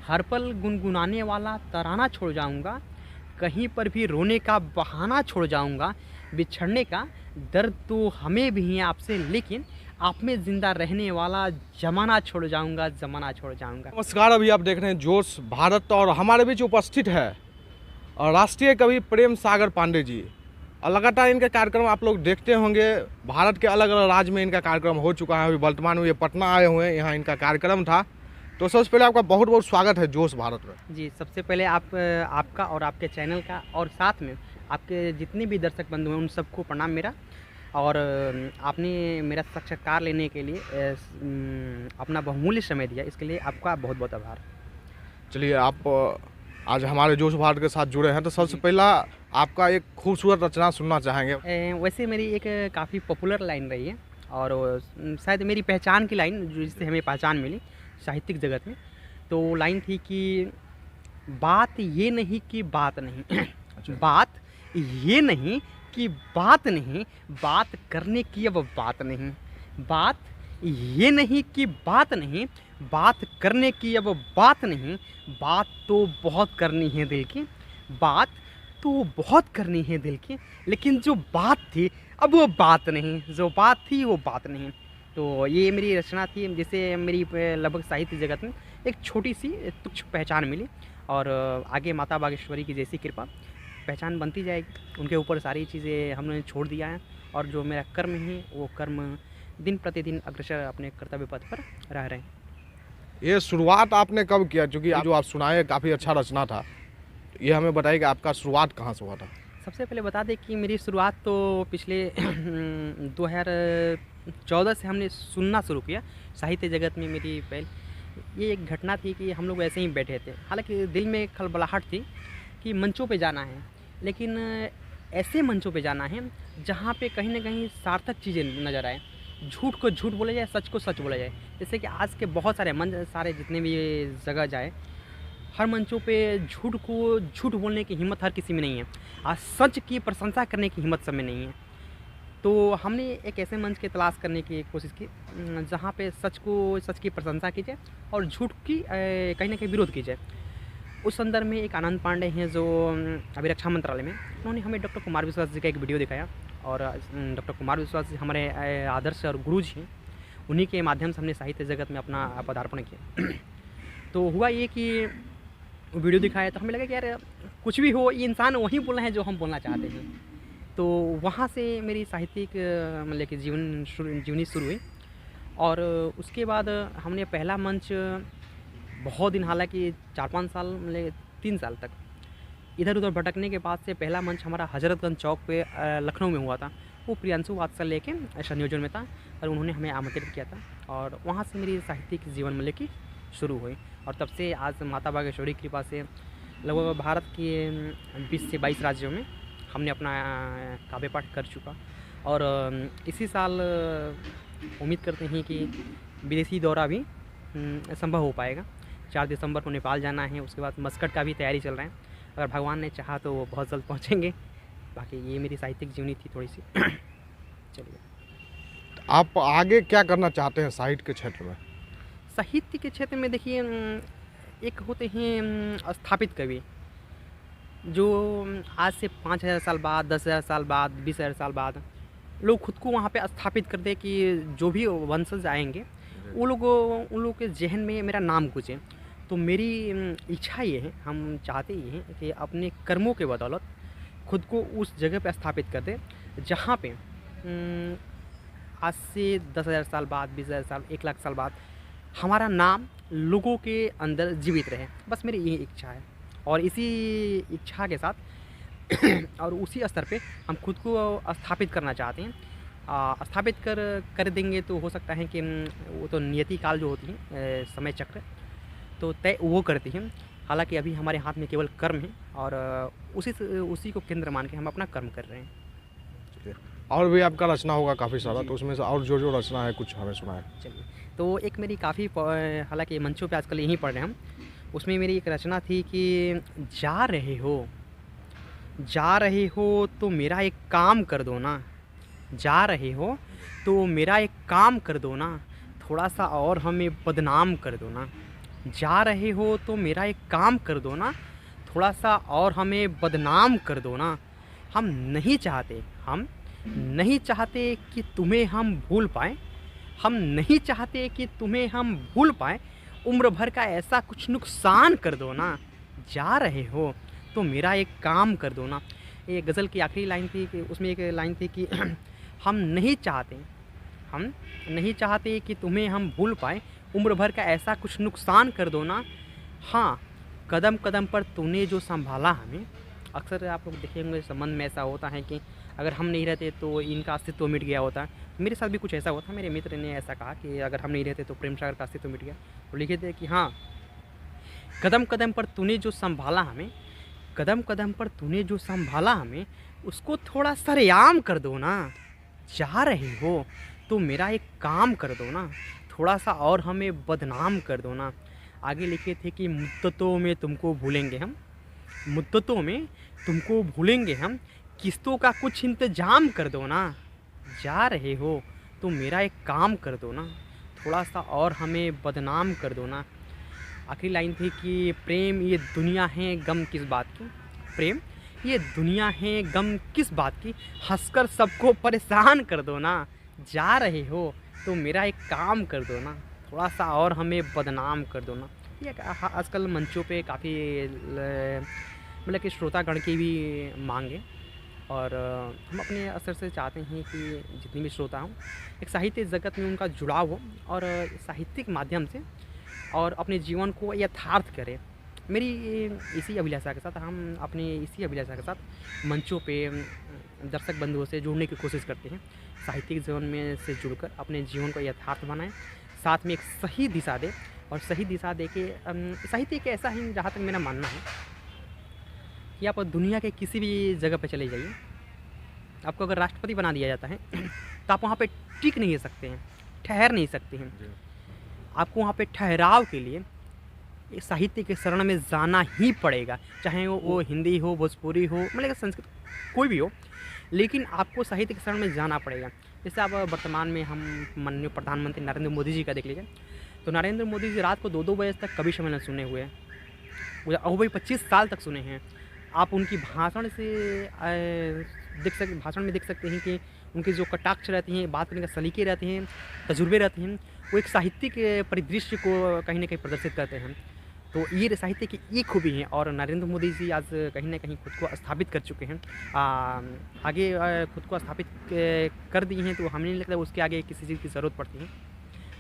हर पल गुनगुनाने वाला तराना छोड़ जाऊंगा, कहीं पर भी रोने का बहाना छोड़ जाऊंगा। बिछड़ने का दर्द तो हमें भी है आपसे, लेकिन आप में ज़िंदा रहने वाला ज़माना छोड़ जाऊंगा, ज़माना छोड़ जाऊंगा। नमस्कार, अभी आप देख रहे हैं जोश भारत और हमारे बीच उपस्थित है और राष्ट्रीय कवि प्रेम सागर पांडे जी। और लगातार इनके कार्यक्रम आप लोग देखते होंगे, भारत के अलग अलग राज्य में इनका कार्यक्रम हो चुका है। अभी वर्तमान में ये पटना आए हुए हैं, यहाँ इनका कार्यक्रम था। तो सबसे पहले आपका बहुत बहुत स्वागत है जोश भारत में। जी, सबसे पहले आपका और आपके चैनल का और साथ में आपके जितने भी दर्शक बंधु हैं उन सबको प्रणाम मेरा। और आपने मेरा साक्षात्कार लेने के लिए अपना बहुमूल्य समय दिया, इसके लिए आपका बहुत बहुत आभार। चलिए, आप आज हमारे जोश भारत के साथ जुड़े हैं, तो सबसे जी। पहला आपका एक खूबसूरत रचना सुनना चाहेंगे। वैसे मेरी एक काफ़ी पॉपुलर लाइन रही है और शायद मेरी पहचान की लाइन, जिससे हमें पहचान मिली साहित्यिक जगत में। तो वो लाइन थी कि बात ये नहीं कि बात नहीं बात ये नहीं कि बात नहीं, बात करने की अब बात नहीं। बात ये नहीं कि बात नहीं, बात करने की अब बात नहीं। बात तो बहुत करनी है दिल की, बात तो बहुत करनी है दिल की, लेकिन जो बात थी अब वो बात नहीं, जो बात थी वो बात नहीं। तो ये मेरी रचना थी, जिससे मेरी लगभग साहित्य जगत में एक छोटी सी तुच्छ पहचान मिली। और आगे माता बागेश्वरी की जैसी कृपा पहचान बनती जाएगी। उनके ऊपर सारी चीज़ें हमने छोड़ दिया है और जो मेरा कर्म है वो कर्म दिन प्रतिदिन अग्रसर अपने कर्तव्य पथ पर रह रहे हैं। ये शुरुआत आपने कब किया, क्योंकि जो आप सुनाए काफ़ी अच्छा रचना था। ये हमें बताइए कि आपका शुरुआत कहाँ से हुआ था। सबसे पहले बता दें कि मेरी शुरुआत तो पिछले 2014 से हमने सुनना शुरू किया साहित्य जगत में। मेरी ये एक घटना थी कि हम लोग ऐसे ही बैठे थे, हालांकि दिल में खलबलाहट थी कि मंचों पे जाना है, लेकिन ऐसे मंचों पे जाना है जहाँ पे कहीं ना कहीं सार्थक चीज़ें नज़र आए, झूठ को झूठ बोला जाए, सच को सच बोला जाए। जैसे कि आज के बहुत सारे मंच, सारे जितने भी जगह जाए, हर मंचों पे झूठ को झूठ बोलने की हिम्मत हर किसी में नहीं है, आज सच की प्रशंसा करने की हिम्मत सब में नहीं है। तो हमने एक ऐसे मंच की तलाश करने की कोशिश की जहाँ पे सच की प्रशंसा की जाए और झूठ की कहीं ना कहीं विरोध की जाए। उस संदर्भ में एक आनंद पांडे हैं जो अभी रक्षा मंत्रालय में, उन्होंने हमें डॉक्टर कुमार विश्वास जी का एक वीडियो दिखाया। और डॉक्टर कुमार विश्वास जी हमारे आदर्श और गुरु जी हैं, उन्हीं के माध्यम से हमने साहित्य जगत में अपना पदार्पण किया। तो हुआ ये कि वीडियो दिखाया तो हमें लगा कि यार कुछ भी हो, ये इंसान वही बोलना है जो हम बोलना चाहते हैं। तो वहाँ से मेरी साहित्यिक मतलब कि जीवनी शुरू हुई। और उसके बाद हमने पहला मंच बहुत दिन, हालांकि 4-5 साल, मतलब 3 साल तक इधर उधर भटकने के बाद से पहला मंच हमारा हजरतगंज चौक पे लखनऊ में हुआ था। वो प्रियांशु वात्सल्य के संयोजन में था और उन्होंने हमें आमंत्रित किया था। और वहाँ से मेरी साहित्यिक जीवन मतलब कि शुरू हुई। और तब से आज माता बागेश्वरी की कृपा से लगभग भारत के 20 से 22 राज्यों में हमने अपना काव्य पाठ कर चुका। और इसी साल उम्मीद करते हैं कि विदेशी दौरा भी संभव हो पाएगा। 4 दिसंबर को नेपाल जाना है, उसके बाद मस्कट का भी तैयारी चल रहा है। अगर भगवान ने चाहा तो वो बहुत जल्द पहुँचेंगे। बाकी ये मेरी साहित्यिक जीवनी थी थोड़ी सी। चलिए, आप आगे क्या करना चाहते हैं साहित्य के क्षेत्र में। साहित्य के क्षेत्र में देखिए, एक होते हैं स्थापित कवि, जो आज से 5000 साल बाद, 10,000 साल बाद, 20,000 साल बाद लोग खुद को वहाँ पे स्थापित कर दे कि जो भी वंशज आएंगे वो लोग, उन लोगों के जहन में मेरा नाम गूंजे। तो मेरी इच्छा ये है, हम चाहते ये हैं कि अपने कर्मों के बदौलत खुद को उस जगह पे स्थापित कर दे जहाँ पे आज से 10,000 साल बाद, 20,000 साल, 1 लाख साल बाद हमारा नाम लोगों के अंदर जीवित रहे। बस मेरी यही इच्छा है और इसी इच्छा के साथ और उसी स्तर पे हम खुद को स्थापित करना चाहते हैं। स्थापित कर देंगे तो हो सकता है कि वो तो नियति काल जो होती है, समय चक्र तो तय वो करती है। हालांकि अभी हमारे हाथ में केवल कर्म है और उसी को केंद्र मान के हम अपना कर्म कर रहे हैं। और भी आपका रचना होगा काफ़ी सारा, तो उसमें से और जो रचना है कुछ हमें सुनाए। चलिए, तो एक मेरी काफ़ी, हालांकि मंचों पे आजकल यहीं पढ़ रहे हैं हम, उसमें मेरी एक रचना थी कि जा रहे हो तो मेरा एक काम कर दो ना, जा रहे हो तो मेरा एक काम कर दो ना, थोड़ा सा और हमें बदनाम कर दो ना। जा रहे हो तो मेरा एक काम कर दो ना, थोड़ा सा और हमें बदनाम कर दो ना। हम नहीं चाहते कि तुम्हें हम भूल पाएँ, हम नहीं चाहते कि तुम्हें हम भूल पाएँ, उम्र भर का ऐसा कुछ नुकसान कर दो ना। जा रहे हो तो मेरा एक काम कर दो ना। ये गज़ल की आखिरी लाइन थी कि उसमें एक लाइन थी कि हम नहीं चाहते हम नहीं चाहते कि तुम्हें हम भूल पाएँ, उम्र भर का ऐसा कुछ नुकसान कर दो ना। हाँ, कदम कदम पर तूने जो सँभाला हमें। अक्सर आप लोग देखे होंगे संबंध में ऐसा होता है कि अगर हम नहीं रहते तो इनका अस्तित्व मिट गया होता। मेरे साथ भी कुछ ऐसा हुआ था, मेरे मित्र ने ऐसा कहा कि अगर हम नहीं रहते तो प्रेम सागर का अस्तित्व मिट गया। तो लिखे थे कि हाँ, कदम कदम पर तूने जो सँभाला हमें, कदम कदम पर तूने जो सँभाला हमें, उसको थोड़ा सरेआम कर दो ना। जा रहे हो तो मेरा एक काम कर दो ना, थोड़ा सा और हमें बदनाम कर दो ना। आगे लिखे थे कि मुद्दतों में तुमको भूलेंगे हम, मुद्दतों में तुमको भूलेंगे हम, किस्तों का कुछ इंतजाम कर दो ना। जा रहे हो तो मेरा एक काम कर दो ना, थोड़ा सा और हमें बदनाम कर दो ना। आखिरी लाइन थी कि प्रेम ये दुनिया है गम किस बात की, प्रेम ये दुनिया है गम किस बात की, हंसकर सबको परेशान कर दो ना। जा रहे हो तो मेरा एक काम कर दो ना, थोड़ा सा और हमें बदनाम कर दो ना। ये आजकल मंचों पे काफ़ी मतलब कि श्रोतागण की भी मांग है। और हम अपने असर से चाहते हैं कि जितनी भी श्रोता हों, एक साहित्य जगत में उनका जुड़ाव हो और साहित्यिक माध्यम से और अपने जीवन को यथार्थ करें। मेरी इसी अभिलाषा के साथ मंचों पे दर्शक बंधुओं से जुड़ने की कोशिश करते हैं। साहित्यिक जीवन में से जुड़कर अपने जीवन को यथार्थ बनाएं, साथ में एक सही दिशा दें। और सही दिशा दे के साहित्य एक ऐसा है, जहाँ तक मेरा मानना है कि आप दुनिया के किसी भी जगह पे चले जाइए, आपको अगर राष्ट्रपति बना दिया जाता है तो आप वहाँ पे टिक नहीं सकते हैं, ठहर नहीं सकते हैं। आपको वहाँ पे ठहराव के लिए साहित्य के शरण में जाना ही पड़ेगा, चाहे वो हिंदी हो, भोजपुरी हो, मतलब संस्कृत कोई भी हो, लेकिन आपको साहित्य के शरण में जाना पड़ेगा। जैसे आप वर्तमान में हम माननीय प्रधानमंत्री नरेंद्र मोदी जी का देख लीजिए, तो नरेंद्र मोदी जी रात को 2-2 बजे तक कवि सम्मेलन सुने हुए हैं, वो भी 25 साल तक सुने हैं। आप उनकी भाषण में देख सकते हैं कि उनके जो कटाक्ष रहते हैं, बात करने का सलीके रहते हैं, तजुर्बे रहते हैं, वो एक साहित्यिक परिदृश्य को कहीं न कहीं प्रदर्शित करते हैं। तो ये साहित्य की ये खूबी है और नरेंद्र मोदी जी आज कहीं न कहीं खुद को स्थापित कर चुके हैं। आगे खुद को स्थापित कर दिए हैं, तो हमें नहीं लगता उसके आगे किसी चीज़ की ज़रूरत पड़ती है।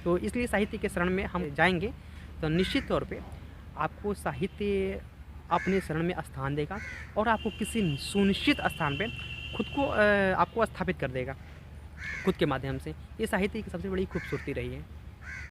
तो इसलिए साहित्य के शरण में हम जाएंगे तो निश्चित तौर पे आपको साहित्य अपने शरण में स्थान देगा और आपको किसी सुनिश्चित स्थान पे खुद को आपको स्थापित कर देगा खुद के माध्यम से। ये साहित्य की सबसे बड़ी खूबसूरती रही है।